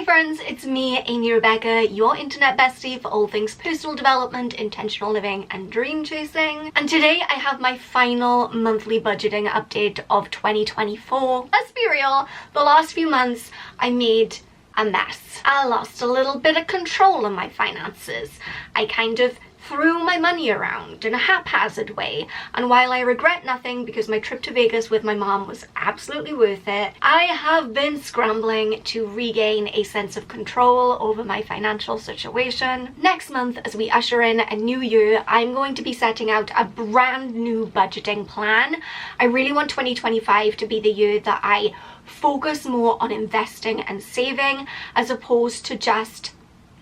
Hey friends, it's me, Amy Rebecca, your internet bestie for all things personal development, intentional living and dream chasing. And today I have my final monthly budgeting update of 2024. Let's be real, the last few months I made a mess. I lost a little bit of control of my finances. I kind of threw my money around in a haphazard way, and while I regret nothing because my trip to Vegas with my mom was absolutely worth it, I have been scrambling to regain a sense of control over my financial situation. Next month, as we usher in a new year, I'm going to be setting out a brand new budgeting plan. I really want 2025 to be the year that I focus more on investing and saving as opposed to just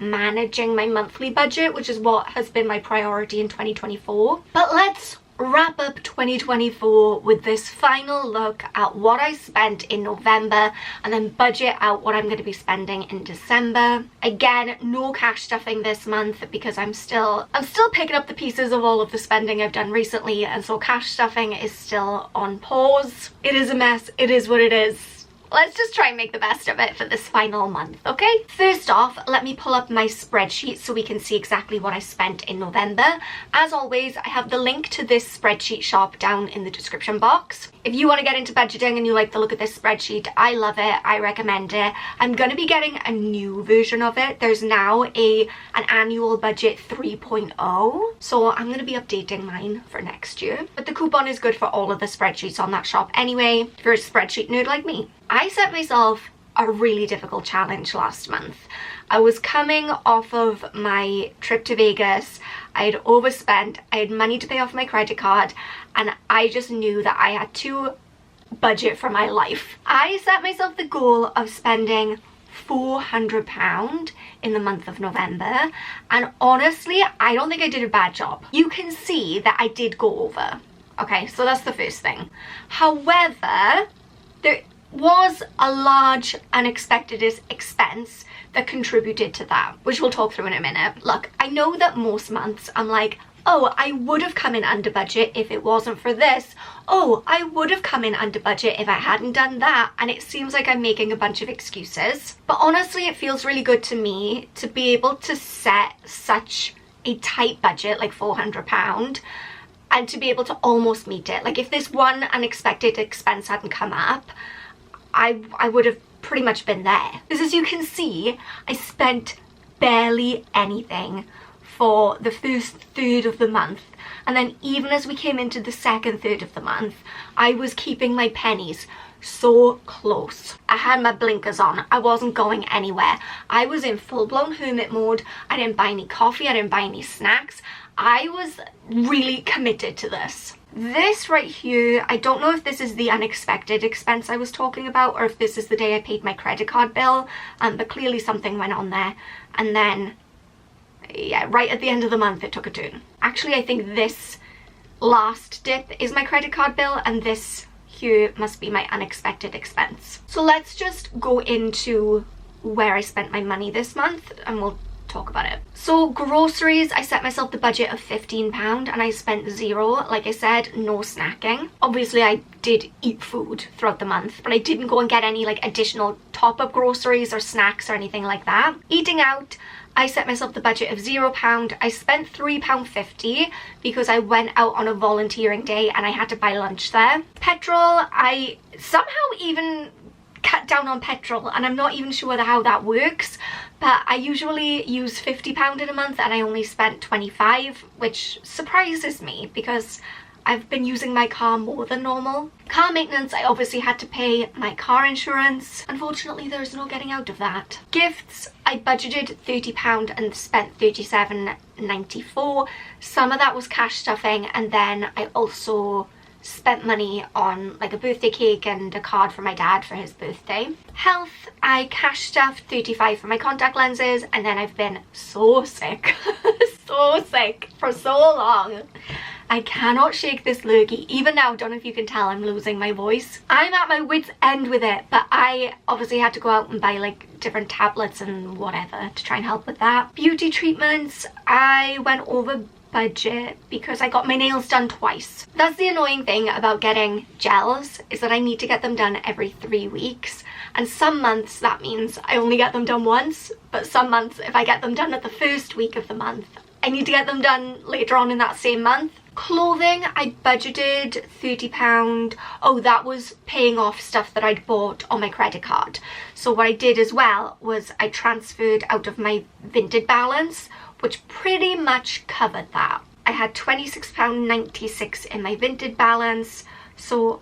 managing my monthly budget, which is what has been my priority in 2024. But let's wrap up 2024 with this final look at what I spent in November and then budget out what I'm going to be spending in December. Again, no cash stuffing this month because I'm still picking up the pieces of all of the spending I've done recently, and so cash stuffing is still on pause. It is a mess. It is what it is. Let's just try and make the best of it for this final month, okay? First off, let me pull up my spreadsheet so we can see exactly what I spent in November. As always, I have the link to this spreadsheet shop down in the description box. If you want to get into budgeting and you like the look of this spreadsheet, I love it. I recommend it. I'm going to be getting a new version of it. There's now an annual budget 3.0. So I'm going to be updating mine for next year. But the coupon is good for all of the spreadsheets on that shop anyway, if you're a spreadsheet nerd like me. I set myself a really difficult challenge last month. I was coming off of my trip to Vegas. I had overspent, I had money to pay off my credit card, and I just knew that I had to budget for my life. I set myself the goal of spending £400 in the month of November, and honestly, I don't think I did a bad job. You can see that I did go over. Okay, so that's the first thing. However, there was a large unexpected expense that contributed to that, which we'll talk through in a minute. Look, I know that most months I'm like, oh, I would have come in under budget if it wasn't for this. Oh, I would have come in under budget if I hadn't done that. And it seems like I'm making a bunch of excuses. But honestly, it feels really good to me to be able to set such a tight budget, like £400, and to be able to almost meet it. Like if this one unexpected expense hadn't come up, I would have pretty much been there. Because as you can see, I spent barely anything for the first third of the month. And then even as we came into the second third of the month, I was keeping my pennies so close. I had my blinkers on. I wasn't going anywhere. I was in full-blown hermit mode. I didn't buy any coffee. I didn't buy any snacks. I was really committed to this. This right here, I don't know if this is the unexpected expense I was talking about or if this is the day I paid my credit card bill, but clearly something went on there. And then, yeah, right at the end of the month, it took a turn. Actually, I think this last dip is my credit card bill, and this here must be my unexpected expense. So let's just go into where I spent my money this month, and we'll talk about it. So groceries, I set myself the budget of £15 and I spent £0. Like I said, no snacking. Obviously I did eat food throughout the month, but I didn't go and get any like additional top-up groceries or snacks or anything like that. Eating out, I set myself the budget of £0. I spent £3.50 because I went out on a volunteering day and I had to buy lunch there. Petrol, I somehow even cut down on petrol, and I'm not even sure how that works, but I usually use £50 in a month and I only spent 25, which surprises me because I've been using my car more than normal. Car maintenance, I obviously had to pay my car insurance. Unfortunately, there's no getting out of that. Gifts, I budgeted £30 and spent £37.94. Some of that was cash stuffing, and then I also spent money on like a birthday cake and a card for my dad for his birthday. Health, I cash stuffed £35 for my contact lenses, and then I've been so sick, so sick for so long. I cannot shake this lurgy. Even now, don't know if you can tell, I'm losing my voice. I'm at my wit's end with it, but I obviously had to go out and buy like different tablets and whatever to try and help with that. Beauty treatments, I went over budget because I got my nails done twice. That's the annoying thing about getting gels, is that I need to get them done every 3 weeks. And some months that means I only get them done once, but some months if I get them done at the first week of the month, I need to get them done later on in that same month. Clothing, I budgeted £30. Oh, that was paying off stuff that I'd bought on my credit card. So what I did as well was I transferred out of my Vinted balance, which pretty much covered that. I had £26.96 in my Vinted balance, so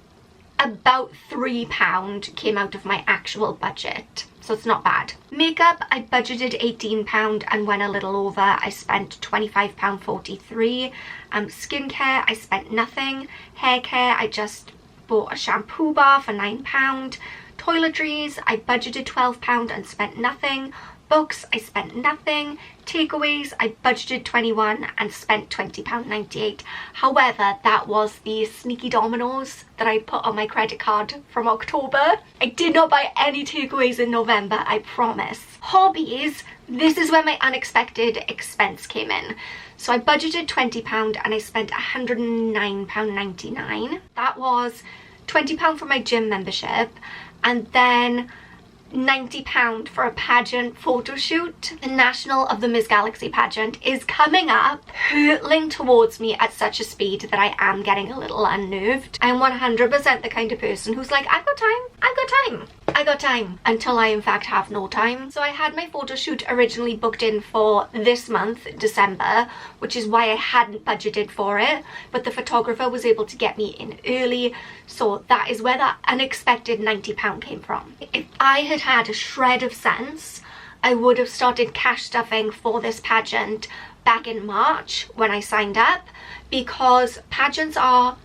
about £3 came out of my actual budget. So it's not bad. Makeup, I budgeted £18 and went a little over. I spent £25.43. Skincare, I spent nothing. Hair care, I just bought a shampoo bar for £9. Toiletries, I budgeted £12 and spent nothing. Books, I spent nothing. Takeaways, I budgeted £21 and spent £20.98. However, that was the sneaky Domino's that I put on my credit card from October. I did not buy any takeaways in November, I promise. Hobbies, this is where my unexpected expense came in. So I budgeted £20 and I spent £109.99. That was £20 for my gym membership and then £90 for a pageant photo shoot. The National of the Miss Galaxy pageant is coming up, hurtling towards me at such a speed that I am getting a little unnerved. I am 100% the kind of person who's like, I've got time, until I in fact have no time. So I had my photo shoot originally booked in for this month, December, which is why I hadn't budgeted for it, but the photographer was able to get me in early, so that is where that unexpected £90 came from. If I had had a shred of sense, I would have started cash stuffing for this pageant back in March when I signed up, because pageants are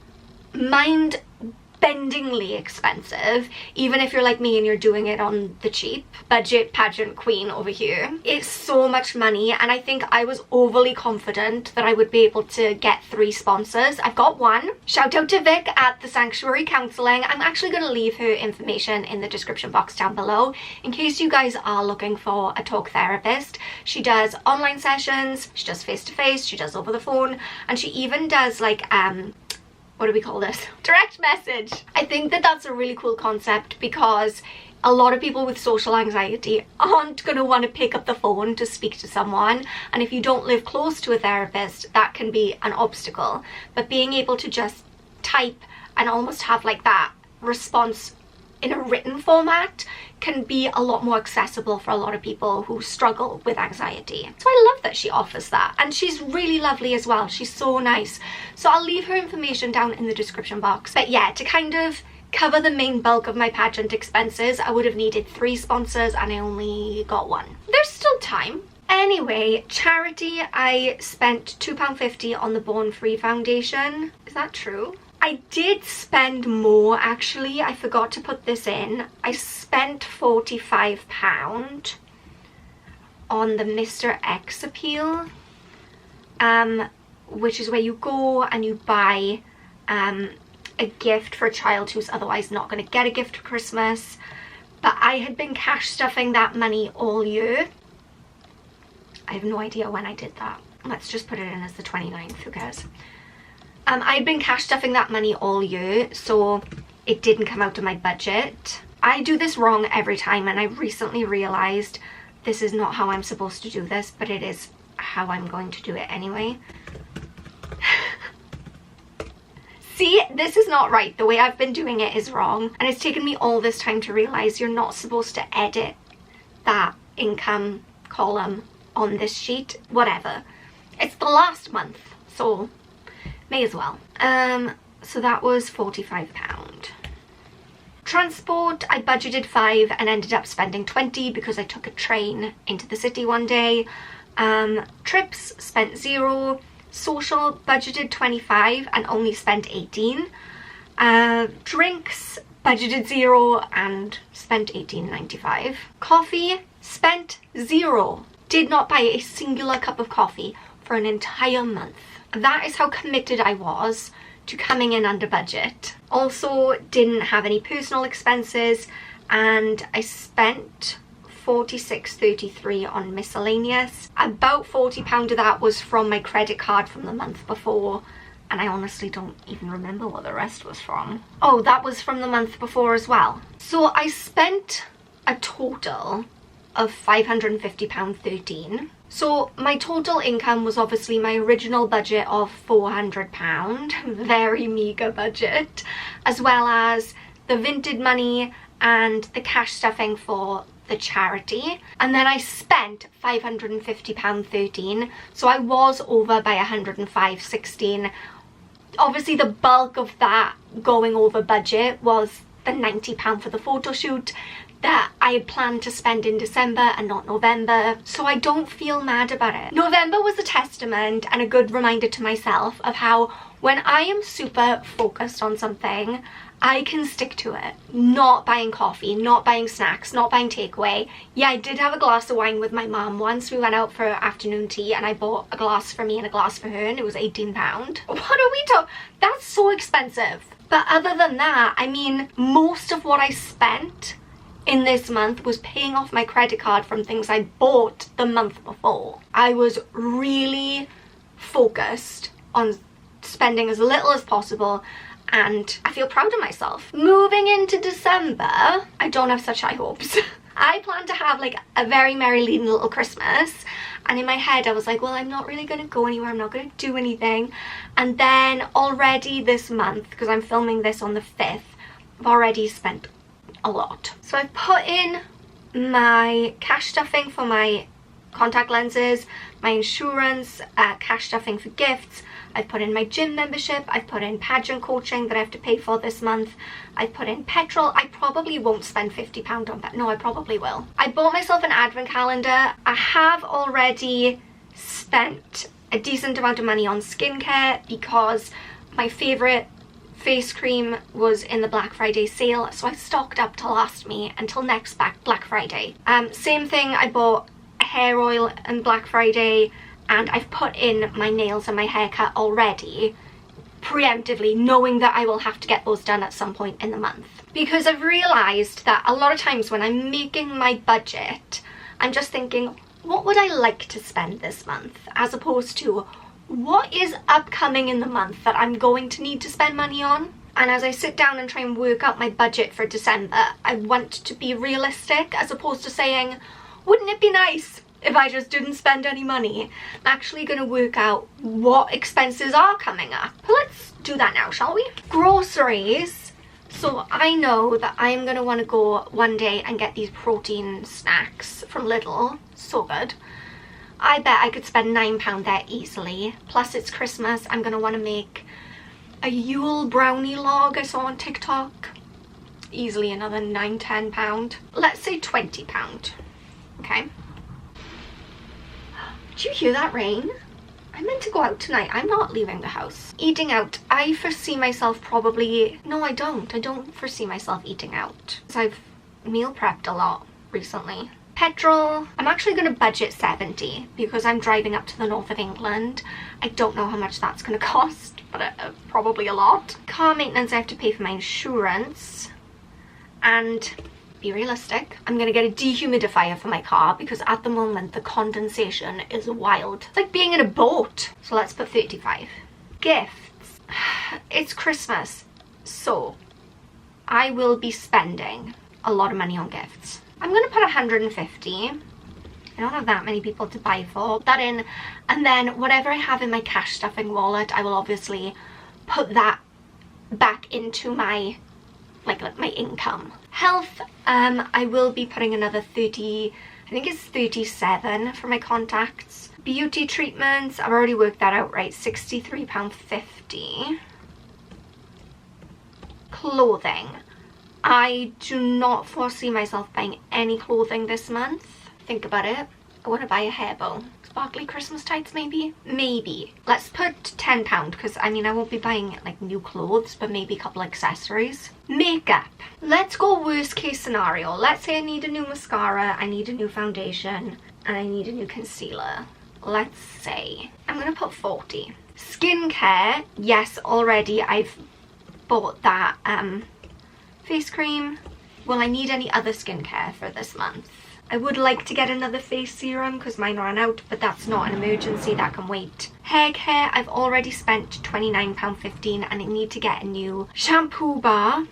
mind-bendingly expensive, even if you're like me and you're doing it on the cheap. Budget pageant queen over here. It's so much money, and I think I was overly confident that I would be able to get 3 sponsors. I've got one. Shout out to Vic at the Sanctuary Counselling. I'm actually going to leave her information in the description box down below in case you guys are looking for a talk therapist. She does online sessions, she does face-to-face, she does over the phone, and she even does like what do we call this? Direct message. I think that that's a really cool concept because a lot of people with social anxiety aren't going to want to pick up the phone to speak to someone, and if you don't live close to a therapist, that can be an obstacle. But being able to just type and almost have like that response in a written format can be a lot more accessible for a lot of people who struggle with anxiety. So I love that she offers that, and she's really lovely as well. She's so nice. So I'll leave her information down in the description box. But yeah, to kind of cover the main bulk of my pageant expenses, I would have needed 3 sponsors and I only got 1. There's still time. Anyway, charity, I spent £2.50 on the Born Free Foundation. Is that true? I did spend more actually, I forgot to put this in. I spent £45 on the Mr. X appeal, which is where you go and you buy a gift for a child who's otherwise not going to get a gift for Christmas. But I had been cash stuffing that money all year. I have no idea when I did that. Let's just put it in as the 29th, who cares? I'd been cash stuffing that money all year, so it didn't come out of my budget. I do this wrong every time, and I recently realised this is not how I'm supposed to do this, but it is how I'm going to do it anyway. See, this is not right. The way I've been doing it is wrong, and it's taken me all this time to realise you're not supposed to edit that income column on this sheet. Whatever. It's the last month, so may as well. So that was £45. Transport, I budgeted 5 and ended up spending 20 because I took a train into the city one day. Trips, spent 0. Social, budgeted 25 and only spent 18. Drinks, budgeted 0 and spent £18.95. Coffee, spent 0. Did not buy a singular cup of coffee for an entire month. That is how committed I was to coming in under budget. Also didn't have any personal expenses, and I spent 46.33 on miscellaneous. About £40 of that was from my credit card from the month before, and I honestly don't even remember what the rest was from. Oh, that was from the month before as well. So I spent a total of £550.13. So my total income was obviously my original budget of £400, very meagre budget, as well as the Vinted money and the cash stuffing for the charity. And then I spent £550.13, so I was over by 105.16. Obviously the bulk of that going over budget was the £90 for the photo shoot that I had planned to spend in December and not November, so I don't feel mad about it. November was a testament and a good reminder to myself of how when I am super focused on something, I can stick to it. Not buying coffee, not buying snacks, not buying takeaway. Yeah, I did have a glass of wine with my mum once. We went out for afternoon tea and I bought a glass for me and a glass for her, and it was £18. What are we talking? That's so expensive. But other than that, I mean, most of what I spent in this month was paying off my credit card from things I bought the month before. I was really focused on spending as little as possible, and I feel proud of myself. Moving into December, I don't have such high hopes. I plan to have like a very merry little Christmas, and in my head I was like, well, I'm not really gonna go anywhere, I'm not gonna do anything. And then already this month, because I'm filming this on the 5th, I've already spent a lot. So I've put in my cash stuffing for my contact lenses, my insurance, cash stuffing for gifts. I've put in my gym membership, I've put in pageant coaching that I have to pay for this month, I've put in petrol. I probably won't spend £50 on petrol. No, I probably will. I bought myself an advent calendar. I have already spent a decent amount of money on skincare because my favourite face cream was in the Black Friday sale, so I stocked up to last me until next Black Friday. Same thing, I bought a hair oil on Black Friday, and I've put in my nails and my haircut already, preemptively, knowing that I will have to get those done at some point in the month. Because I've realised that a lot of times when I'm making my budget, I'm just thinking, what would I like to spend this month? As opposed to, what is upcoming in the month that I'm going to need to spend money on? And as I sit down and try and work out my budget for December, I want to be realistic, as opposed to saying, wouldn't it be nice if I just didn't spend any money? I'm actually going to work out what expenses are coming up. Let's do that now, shall we? Groceries. So I know that I'm going to want to go one day and get these protein snacks from Lidl. So good. I bet I could spend £9 there easily. Plus it's Christmas. I'm going to want to make a Yule brownie log I saw on TikTok. Easily another £9–10. Let's say £20. Okay. Do you hear that rain? I'm meant to go out tonight. I'm not leaving the house. Eating out. I foresee myself probably... No, I don't. I don't foresee myself eating out. Because I've meal prepped a lot recently. Petrol, I'm actually going to budget 70 because I'm driving up to the north of England. I don't know how much that's going to cost, but probably a lot. Car maintenance, I have to pay for my insurance. And be realistic, I'm going to get a dehumidifier for my car because at the moment the condensation is wild. It's like being in a boat. So let's put 35. Gifts. It's Christmas, so I will be spending a lot of money on gifts. I'm going to put 150. I don't have that many people to buy for. That in, and then whatever I have in my cash stuffing wallet, I will obviously put that back into my like my income. Health, I will be putting another 30, I think it's 37 for my contacts. Beauty treatments, I've already worked that out right, £63.50. Clothing. I do not foresee myself buying any clothing this month. Think about it. I want to buy a hair bow. Sparkly Christmas tights maybe? Maybe. Let's put £10 because I mean I won't be buying like new clothes, but maybe a couple accessories. Makeup. Let's go worst case scenario. Let's say I need a new mascara, I need a new foundation, and I need a new concealer. Let's say I'm gonna put 40. Skincare. Yes, already I've bought that face cream. Will I need any other skincare for this month? I would like to get another face serum because mine ran out, but that's not an emergency, that can wait. Hair care, I've already spent £29.15 and I need to get a new shampoo bar.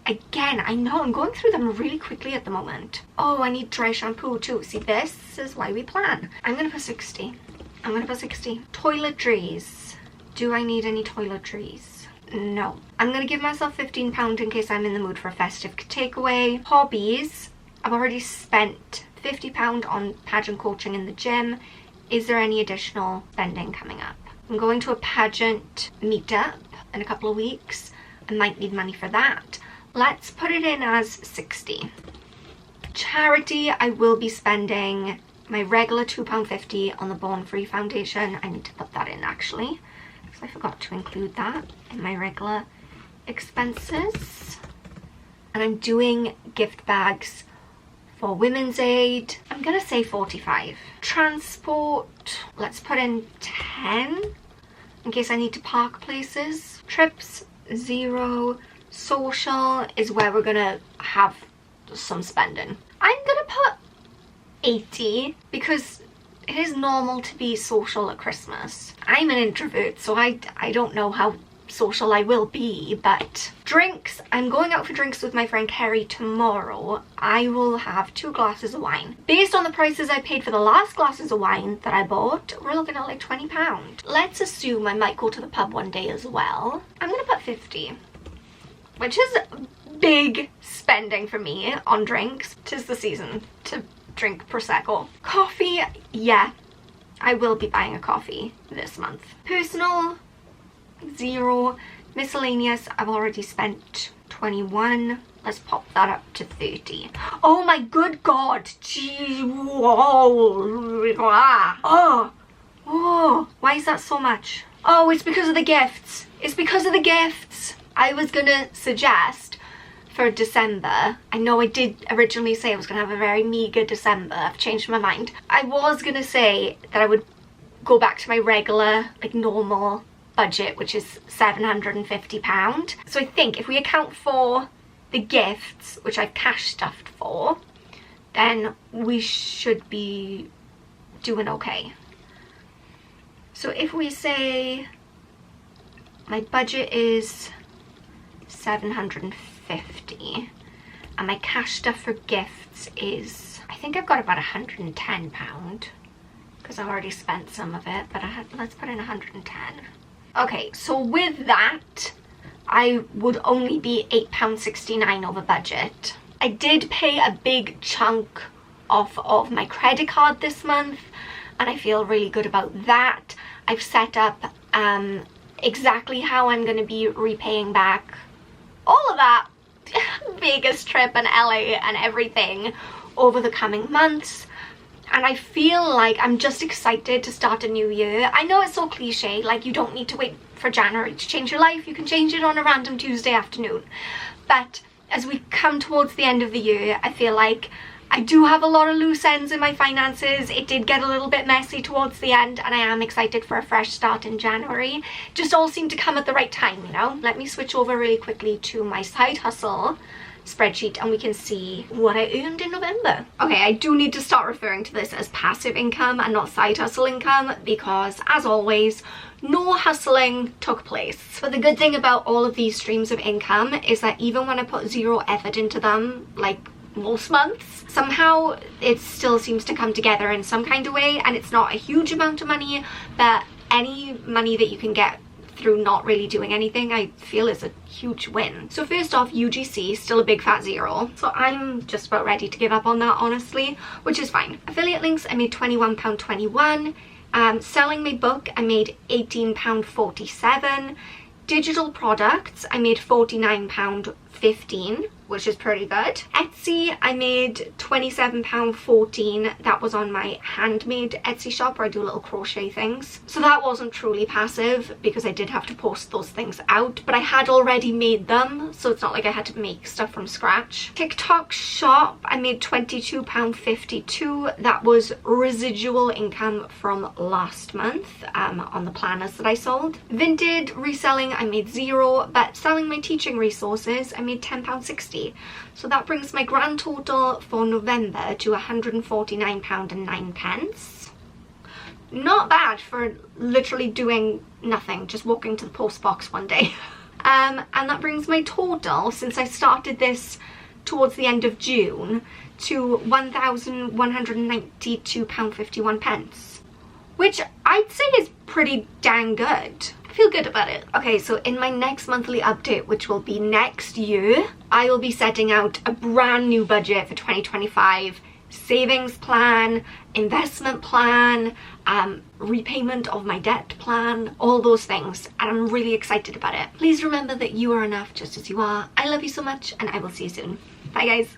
Again, I know I'm going through them really quickly at the moment. Oh, I need dry shampoo too. See, this is why we plan. I'm gonna put 60. I'm gonna put 60. Toiletries. Do I need any toiletries? No. I'm gonna give myself £15 in case I'm in the mood for a festive takeaway. Hobbies. I've already spent £50 on pageant coaching in the gym. Is there any additional spending coming up? I'm going to a pageant meetup in a couple of weeks. I might need money for that. Let's put it in as 60. Charity, I will be spending my regular £2.50 on the Born Free Foundation. I need to put that in actually, because I forgot to include that in my regular expenses. And I'm doing gift bags for Women's Aid. I'm gonna say 45. Transport, let's put in 10 in case I need to park places. Trips, 0. Social is where we're gonna have some spending. I'm gonna put 80 because it is normal to be social at Christmas. I'm an introvert, so I don't know how social I will be, but drinks, I'm going out for drinks with my friend Kerry tomorrow. I will have 2 glasses of wine. Based on the prices I paid for the last glasses of wine that I bought, we're looking at like £20. Let's assume I might go to the pub one day as well. I'm gonna put 50. Which is big spending for me on drinks. 'Tis the season to drink Prosecco. Coffee, yeah, I will be buying a coffee this month. Personal, 0. Miscellaneous, I've already spent 21. Let's pop that up to 30. Oh my good God, gee, whoa. Oh, why is that so much? Oh, it's because of the gifts. It's because of the gifts. I was gonna suggest for December, I know I did originally say I was gonna have a very meager December, I've changed my mind. I was gonna say that I would go back to my regular, like normal budget, which is £750. So I think if we account for the gifts, which I've cash stuffed for, then we should be doing okay. So if we say my budget is 750 and my cash stuff for gifts is, I think I've got about £110 because I've already spent some of it, but let's put in 110. Okay, so with that I would only be £8.69 over budget. I did pay a big chunk off of my credit card this month and I feel really good about that. I've set up exactly how I'm going to be repaying back all of that Vegas trip and LA and everything over the coming months, and I feel like I'm just excited to start a new year. I know it's so cliche, like you don't need to wait for January to change your life, you can change it on a random Tuesday afternoon, but as we come towards the end of the year, I feel like I do have a lot of loose ends in my finances. It did get a little bit messy towards the end and I am excited for a fresh start in January. Just all seemed to come at the right time, you know. Let me switch over really quickly to my side hustle spreadsheet and we can see what I earned in November. Okay, I do need to start referring to this as passive income and not side hustle income because, as always, no hustling took place. But the good thing about all of these streams of income is that even when I put 0 effort into them, like most months, somehow it still seems to come together in some kind of way, and it's not a huge amount of money, but any money that you can get through not really doing anything I feel is a huge win. So first off, UGC, still a big fat 0, so I'm just about ready to give up on that, honestly, which is fine. Affiliate links, I made £21.21. Selling my book, I made £18.47. Digital products, I made £49.15, which is pretty good. Etsy, I made £27.14. That was on my handmade Etsy shop where I do little crochet things. So that wasn't truly passive because I did have to post those things out, but I had already made them, so it's not like I had to make stuff from scratch. TikTok shop, I made £22.52. That was residual income from last month on the planners that I sold. Vinted reselling, I made 0, but selling my teaching resources, I made £10.60. So that brings my grand total for November to £149.09. Not bad for literally doing nothing, just walking to the post box one day. And that brings my total, since I started this towards the end of June, to £1,192.51, which I'd say is pretty dang good. I feel good about it. Okay, so in my next monthly update, which will be next year, I will be setting out a brand new budget for 2025. Savings plan, investment plan, repayment of my debt plan, all those things, and I'm really excited about it. Please remember that you are enough just as you are. I love you so much, and I will see you soon. Bye guys.